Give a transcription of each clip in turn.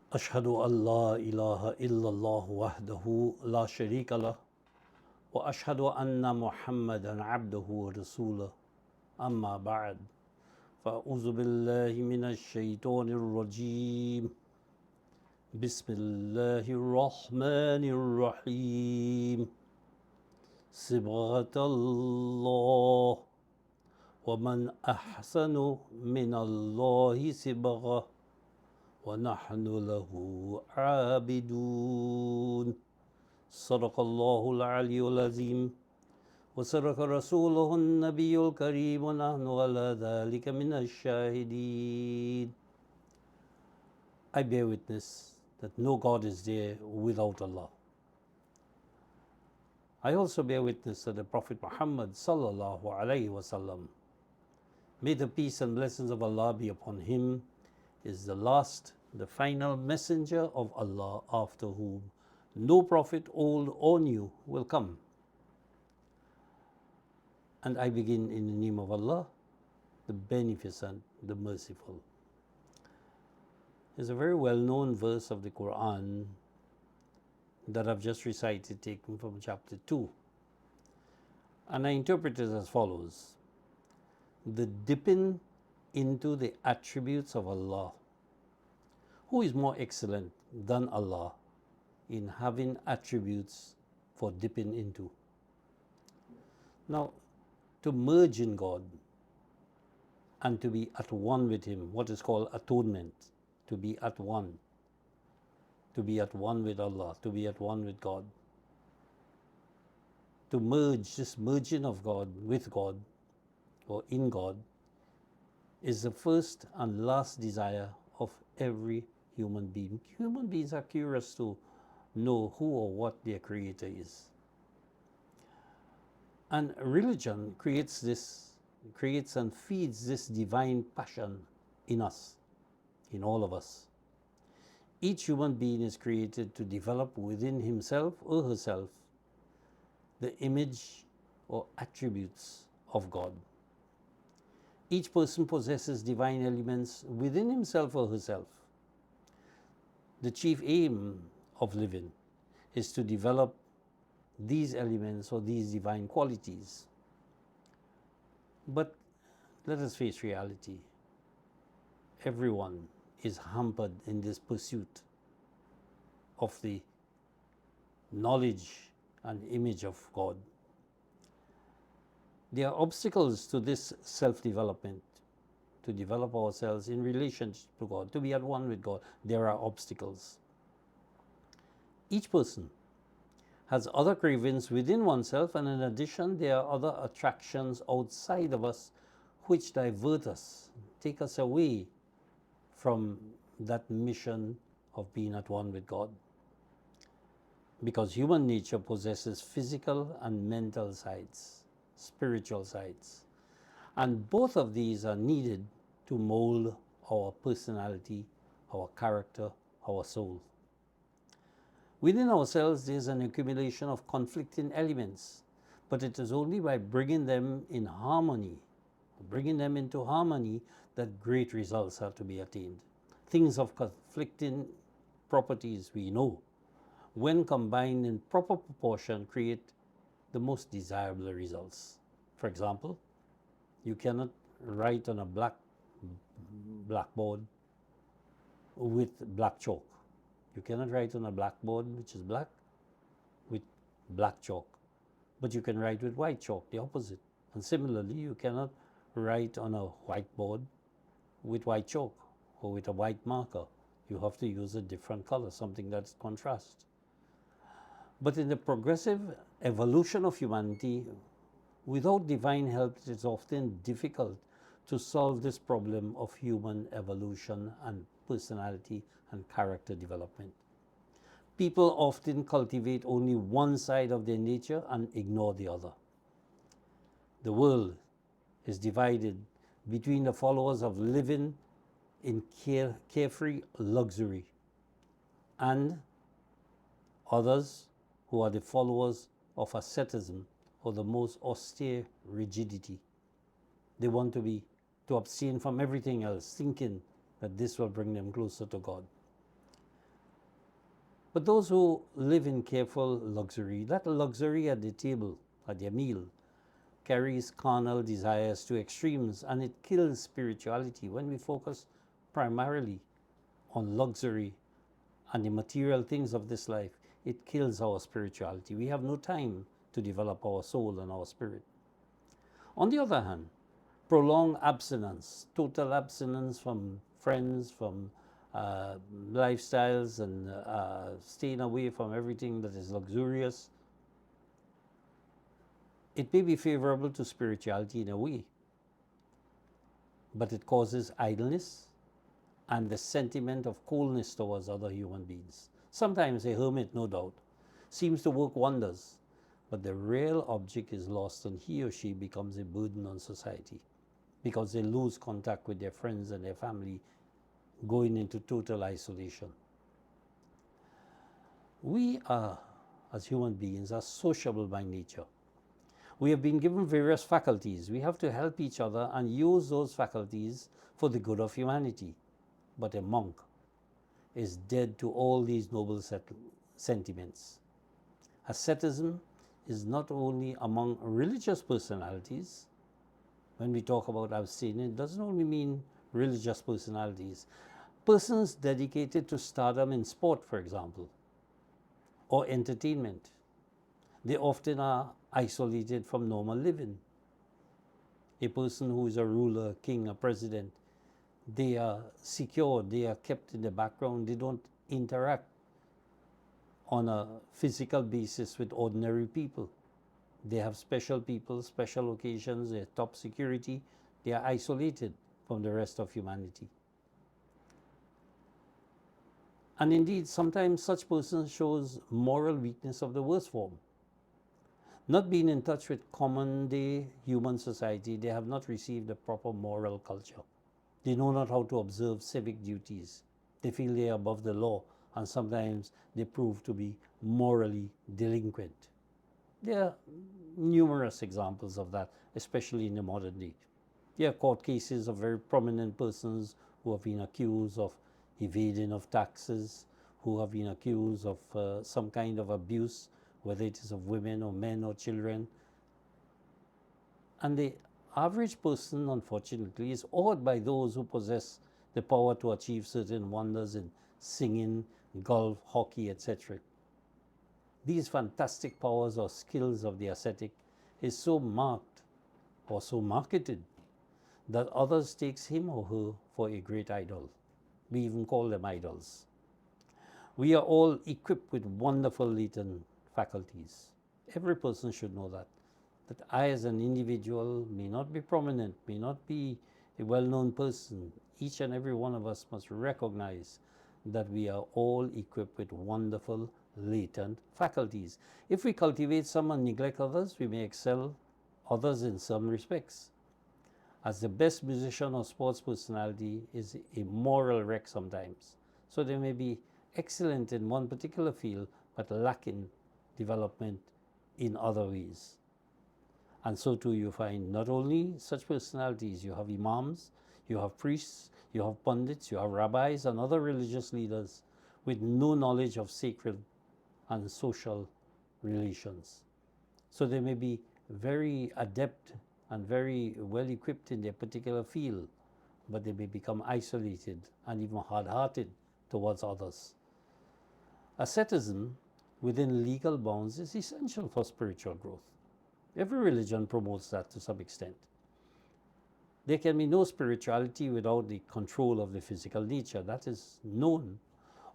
أشهد أن لا إله إلا الله وحده لا شريك له وأشهد أن محمدا عبده ورسوله أما بعد فأعوذ بالله من الشيطان الرجيم بسم الله الرحمن الرحيم صبغة الله ومن أحسن من الله صبغة ونحن له عابدون صدق الله العلي العظيم وصدق رسوله النبي الكريم ونحن على ذلك من الشاهدين. I bear witness that no God is there without Allah. I also bear witness that the Prophet Muhammad sallallahu alaihi wasallam, may the peace and blessings of Allah be upon him, is the last, the final messenger of Allah, after whom no prophet, old or new, will come. And I begin in the name of Allah, the Beneficent, the Merciful. There's a very well-known verse of the Quran that I've just recited, taken from chapter 2. And I interpret it as follows: the dipping into the attributes of Allah. Who is more excellent than Allah in having attributes for dipping into? Now, to merge in God and to be at one with Him, what is called atonement, to be at one with Allah, to be at one with God. To merge, this merging of God with God or in God, is the first and last desire of every human being. Human beings are curious to know who or what their Creator is. And religion creates and feeds this divine passion in us, in all of us. Each human being is created to develop within himself or herself the image or attributes of God. Each person possesses divine elements within himself or herself. The chief aim of living is to develop these elements or these divine qualities. But let us face reality. Everyone is hampered in this pursuit of the knowledge and image of God. There are obstacles to this self-development, to develop ourselves in relationship to God, to be at one with God. There are obstacles. Each person has other cravings within oneself, and in addition, there are other attractions outside of us which divert us, take us away from that mission of being at one with God. Because human nature possesses physical and mental sides, spiritual sides. And both of these are needed to mold our personality, our character, our soul. Within ourselves, there is an accumulation of conflicting elements, but it is only by bringing them in harmony, bringing them into harmony, that great results are to be attained. Things of conflicting properties, we know, when combined in proper proportion, create the most desirable results. For example, you cannot write on a blackboard with black chalk. You cannot write on a blackboard which is black with black chalk, but you can write with white chalk, the opposite. And similarly, you cannot write on a whiteboard with white chalk or with a white marker. You have to use a different color, something that's contrast. But in the progressive evolution of humanity, without divine help, it is often difficult to solve this problem of human evolution and personality and character development. People often cultivate only one side of their nature and ignore the other. The world is divided between the followers of living in carefree luxury and others who are the followers of asceticism or the most austere rigidity. They want to abstain from everything else, thinking that this will bring them closer to God. But those who live in careful luxury, that luxury at the table, at their meal, carries carnal desires to extremes and it kills spirituality. When we focus primarily on luxury and the material things of this life, it kills our spirituality. We have no time to develop our soul and our spirit. On the other hand, prolonged abstinence, total abstinence from friends, from uh, lifestyles, and staying away from everything that is luxurious, it may be favorable to spirituality in a way, but it causes idleness and the sentiment of coldness towards other human beings. Sometimes a hermit, no doubt, seems to work wonders, but the real object is lost and he or she becomes a burden on society because they lose contact with their friends and their family, going into total isolation. We are, as human beings, are sociable by nature. We have been given various faculties. We have to help each other and use those faculties for the good of humanity. But a monk is dead to all these noble sentiments. Asceticism is not only among religious personalities. When we talk about abstinence, it doesn't only mean religious personalities. Persons dedicated to stardom in sport, for example, or entertainment, they often are isolated from normal living. A person who is a ruler, king, a president, they are secure, they are kept in the background, they don't interact on a physical basis with ordinary people. They have special people, special occasions, they're top security, they are isolated from the rest of humanity. And indeed, sometimes such persons shows moral weakness of the worst form. Not being in touch with common day human society, they have not received a proper moral culture. They know not how to observe civic duties. They feel they are above the law, and sometimes they prove to be morally delinquent. There are numerous examples of that, especially in the modern day. There are court cases of very prominent persons who have been accused of evading of taxes, who have been accused of some kind of abuse, whether it is of women or men or children. And the average person, unfortunately, is awed by those who possess the power to achieve certain wonders in singing, golf, hockey, etc. These fantastic powers or skills of the ascetic is so marked or so marketed that others takes him or her for a great idol. We even call them idols. We are all equipped with wonderful latent faculties. Every person should know that. That I, as an individual, may not be prominent, may not be a well known person. Each and every one of us must recognize that we are all equipped with wonderful latent faculties. If we cultivate some and neglect others, we may excel others in some respects. As the best musician or sports personality is a moral wreck sometimes. So they may be excellent in one particular field but lacking development in other ways. And so too you find not only such personalities, you have imams, you have priests, you have pundits, you have rabbis and other religious leaders with no knowledge of sacred and social relations. So they may be very adept and very well equipped in their particular field, but they may become isolated and even hard-hearted towards others. Asceticism within legal bounds is essential for spiritual growth. Every religion promotes that to some extent. There can be no spirituality without the control of the physical nature. That is known.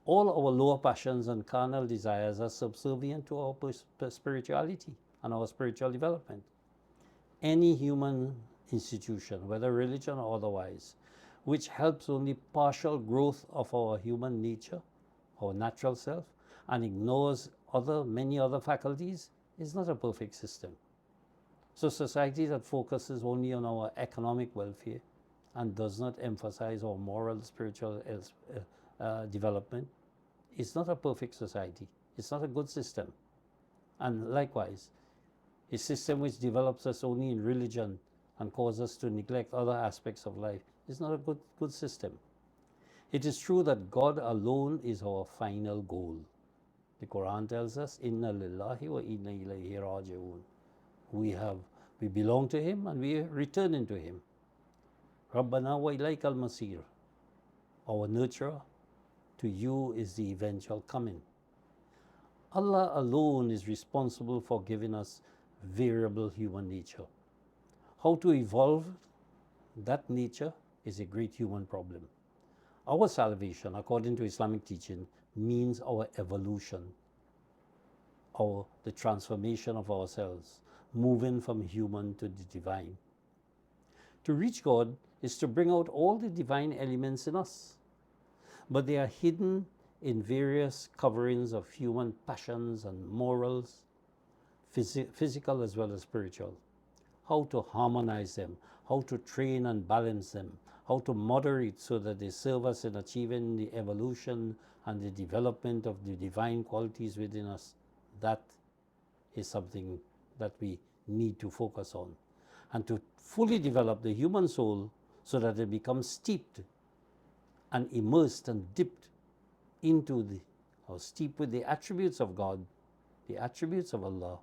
All our lower passions and carnal desires are subservient to our spirituality and our spiritual development. Any human institution, whether religion or otherwise, which helps only partial growth of our human nature, our natural self, and ignores many other faculties, is not a perfect system. So society that focuses only on our economic welfare and does not emphasize our moral, spiritual development is not a perfect society. It's not a good system. And likewise, a system which develops us only in religion and causes us to neglect other aspects of life is not a good system. It is true that God alone is our final goal. The Quran tells us, Inna lillahi wa inna ilayhi raji'un. We belong to Him and we are returning to Him. Rabbana wa ilayka al-masir. Our nurturer, to you is the eventual coming. Allah alone is responsible for giving us variable human nature. How to evolve that nature is a great human problem. Our salvation, according to Islamic teaching, means our evolution, the transformation of ourselves, moving from human to the divine. To reach God is to bring out all the divine elements in us, but they are hidden in various coverings of human passions and morals, physical as well as spiritual. How to harmonize them, how to train and balance them, how to moderate so that they serve us in achieving the evolution and the development of the divine qualities within us. That is something that we need to focus on. And to fully develop the human soul so that it becomes steeped and immersed and dipped into or steeped with the attributes of God, the attributes of Allah,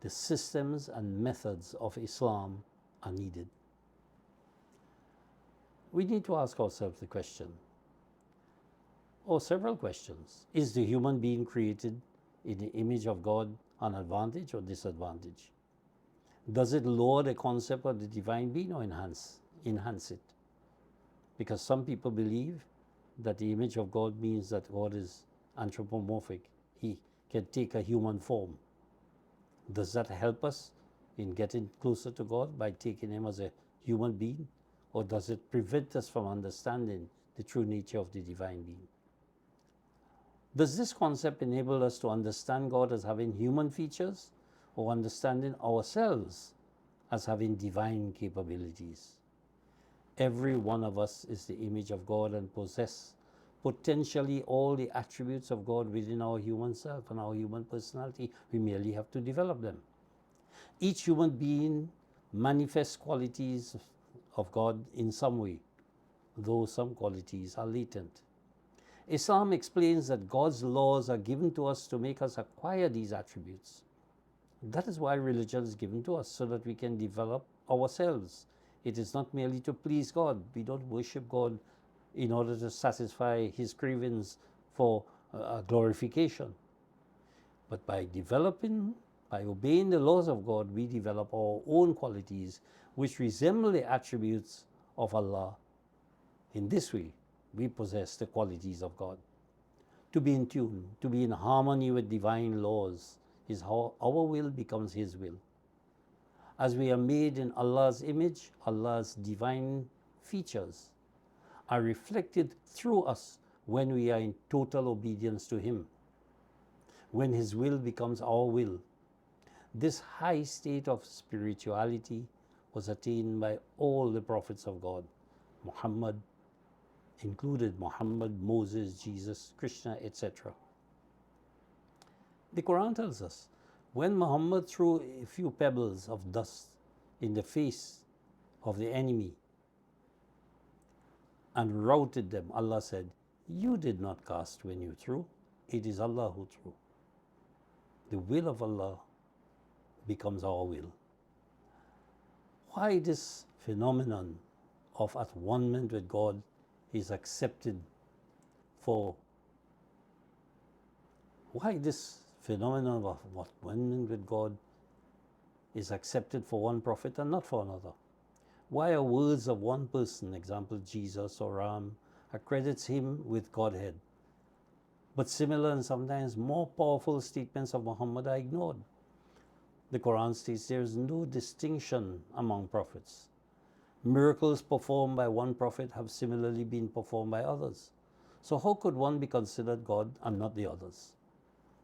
the systems and methods of Islam are needed. We need to ask ourselves the question, or several questions. Is the human being created in the image of God an advantage or disadvantage? Does it lower the concept of the divine being or enhance it? Because some people believe that the image of God means that God is anthropomorphic. He can take a human form. Does that help us in getting closer to God by taking Him as a human being? Or does it prevent us from understanding the true nature of the divine being? Does this concept enable us to understand God as having human features or understanding ourselves as having divine capabilities? Every one of us is the image of God and possess potentially all the attributes of God within our human self and our human personality. We merely have to develop them. Each human being manifests qualities of God in some way, though some qualities are latent. Islam explains that God's laws are given to us to make us acquire these attributes. That is why religion is given to us, so that we can develop ourselves. It is not merely to please God. We don't worship God in order to satisfy His cravings for glorification. But by obeying the laws of God, we develop our own qualities which resemble the attributes of Allah. In this way, we possess the qualities of God. To be in tune, to be in harmony with divine laws is how our will becomes His will. As we are made in Allah's image, Allah's divine features are reflected through us when we are in total obedience to Him, when His will becomes our will. This high state of spirituality was attained by all the prophets of God, Muhammad included, Moses, Jesus, Krishna, etc. The Quran tells us, when Muhammad threw a few pebbles of dust in the face of the enemy and routed them, Allah said, "You did not cast when you threw, it is Allah who threw." The will of Allah becomes our will. Why this phenomenon of at one ment with God is accepted why this phenomenon of at one ment with God is accepted for one prophet and not for another? Why are words of one person, example Jesus or Ram, accredits him with Godhead, but similar and sometimes more powerful statements of Muhammad are ignored? The Quran states there is no distinction among prophets. Miracles performed by one prophet have similarly been performed by others. So how could one be considered God and not the others?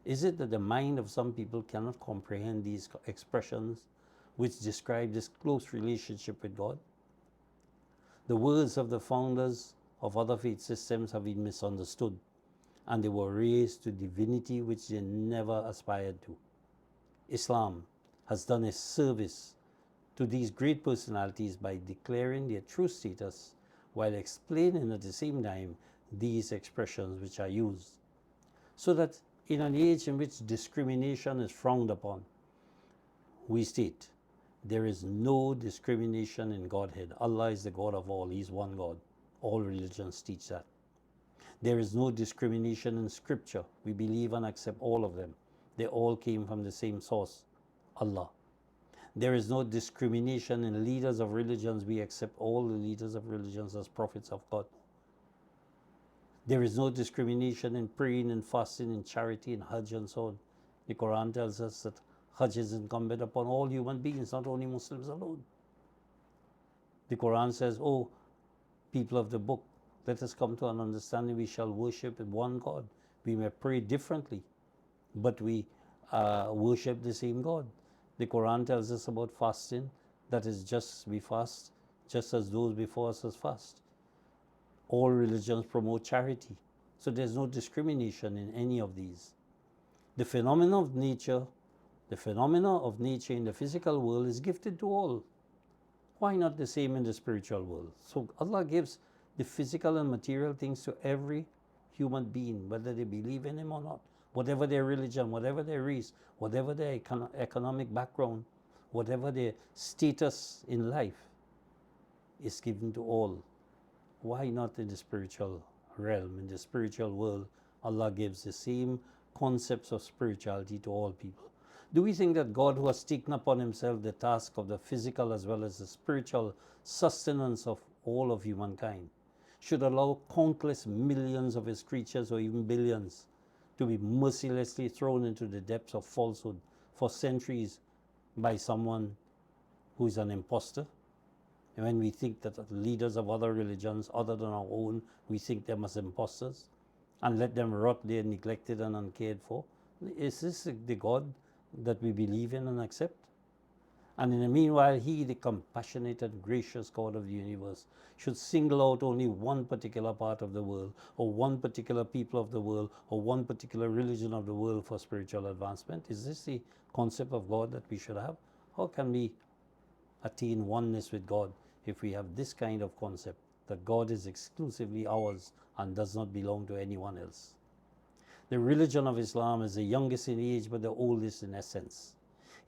Is it that the mind of some people cannot comprehend these expressions which describe this close relationship with God? The words of the founders of other faith systems have been misunderstood, and they were raised to divinity which they never aspired to. Islam has done a service to these great personalities by declaring their true status while explaining at the same time these expressions which are used, so that In an age in which discrimination is frowned upon, we state there is no discrimination in Godhead. Allah is the God of all. He is one God. All religions teach that. There is no discrimination in Scripture. We believe and accept all of them. They all came from the same source, Allah. There is no discrimination in leaders of religions. We accept all the leaders of religions as prophets of God. There is no discrimination in praying and fasting and charity and Hajj and so on. The Quran tells us that Hajj is incumbent upon all human beings, not only Muslims alone. The Quran says, "Oh, people of the book, let us come to an understanding. We shall worship one God. We may pray differently, but we worship the same God." The Quran tells us about fasting, that is just we fast, just as those before us has fast. All religions promote charity. So there's no discrimination in any of these. The phenomena of nature in the physical world is gifted to all. Why not the same in the spiritual world? So Allah gives the physical and material things to every human being, whether they believe in Him or not. Whatever their religion, whatever their race, whatever their economic background, whatever their status in life, is given to all. Why not in the spiritual realm, in the spiritual world? Allah gives the same concepts of spirituality to all people. Do we think that God, who has taken upon Himself the task of the physical as well as the spiritual sustenance of all of humankind, should allow countless millions of His creatures, or even billions, to be mercilessly thrown into the depths of falsehood for centuries by someone who is an impostor? And when we think that leaders of other religions other than our own, we think them as impostors, and let them rot there neglected and uncared for. Is this the God that we believe in and accept? And in the meanwhile, He, the compassionate and gracious God of the universe, should single out only one particular part of the world, or one particular people of the world, or one particular religion of the world for spiritual advancement. Is this the concept of God that we should have? How can we attain oneness with God if we have this kind of concept, that God is exclusively ours and does not belong to anyone else? The religion of Islam is the youngest in age but the oldest in essence.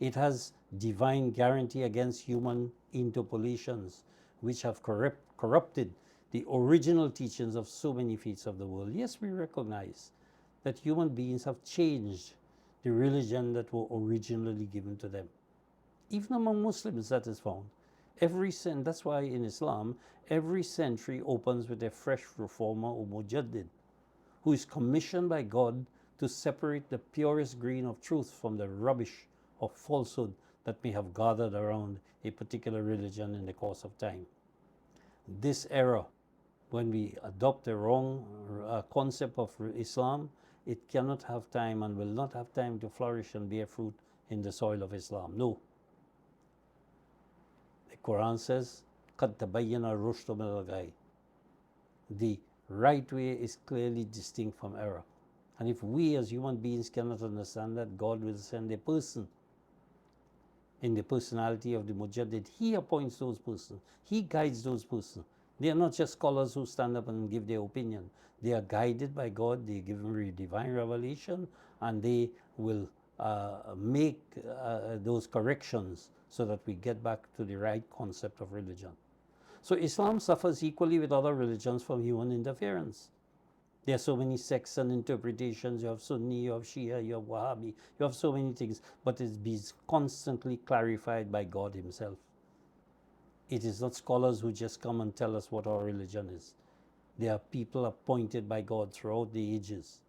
It has divine guarantee against human interpolations, which have corrupted the original teachings of so many faiths of the world. Yes, we recognize that human beings have changed the religion that were originally given to them. Even among Muslims, that is found. That's why in Islam, every century opens with a fresh reformer or mujaddid, who is commissioned by God to separate the purest grain of truth from the rubbish of falsehood that may have gathered around a particular religion in the course of time. This era, when we adopt a wrong concept of Islam, it cannot have time and will not have time to flourish and bear fruit in the soil of Islam. No. The Quran says, قَدْ تَبَيَّنَ الرُّشْدُ مِنَ الْغَيِّ. The right way is clearly distinct from error. And if we as human beings cannot understand that, God will send a person in the personality of the Mujaddid. He appoints those persons. He guides those persons. They are not just scholars who stand up and give their opinion. They are guided by God. They are given divine revelation, and they will make those corrections so that we get back to the right concept of religion. So Islam suffers equally with other religions from human interference. There are so many sects and interpretations. You have Sunni, you have Shia, you have Wahhabi, you have so many things, but it's been constantly clarified by God Himself. It is not scholars who just come and tell us what our religion is. They are people appointed by God throughout the ages.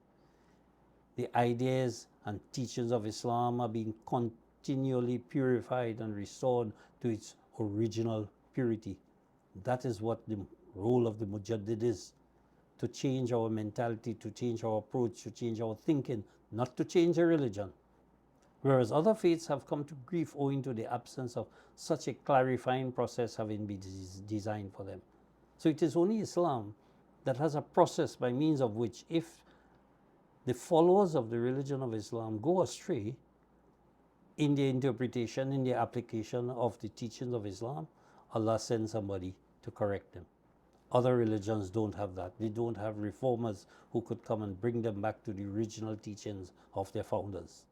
The ideas and teachings of Islam are being continually purified and restored to its original purity. That is what the role of the Mujaddid is. To change our mentality, to change our approach, to change our thinking, not to change a religion. Whereas other faiths have come to grief owing to the absence of such a clarifying process having been designed for them. So it is only Islam that has a process by means of which, if the followers of the religion of Islam go astray in their interpretation, in their application of the teachings of Islam, Allah sends somebody to correct them. Other religions don't have that. They don't have reformers who could come and bring them back to the original teachings of their founders.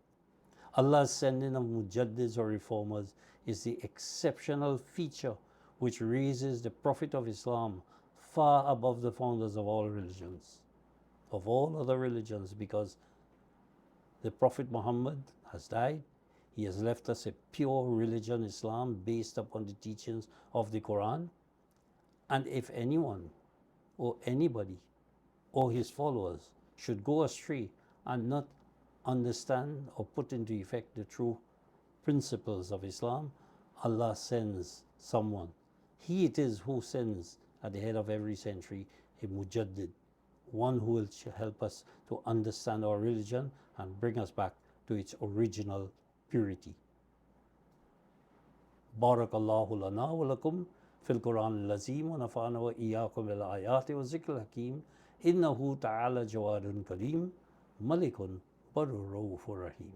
Allah's sending of mujaddids or reformers is the exceptional feature which raises the Prophet of Islam far above the founders of all religions, of all other religions, because the Prophet Muhammad has died. He has left us a pure religion, Islam, based upon the teachings of the Quran. And if anyone or anybody or his followers should go astray and not understand or put into effect the true principles of Islam, Allah sends someone. He it is who sends at the head of every century a mujaddid, one who will help us to understand our religion and bring us back to its original purity. Barakallahu lana wa lakum fil Quran al-Azim wa nafa'ana wa iyyakum bil ayati wa zikr al-hakim innahu ta'ala jawadun kareem malikun barur rahim.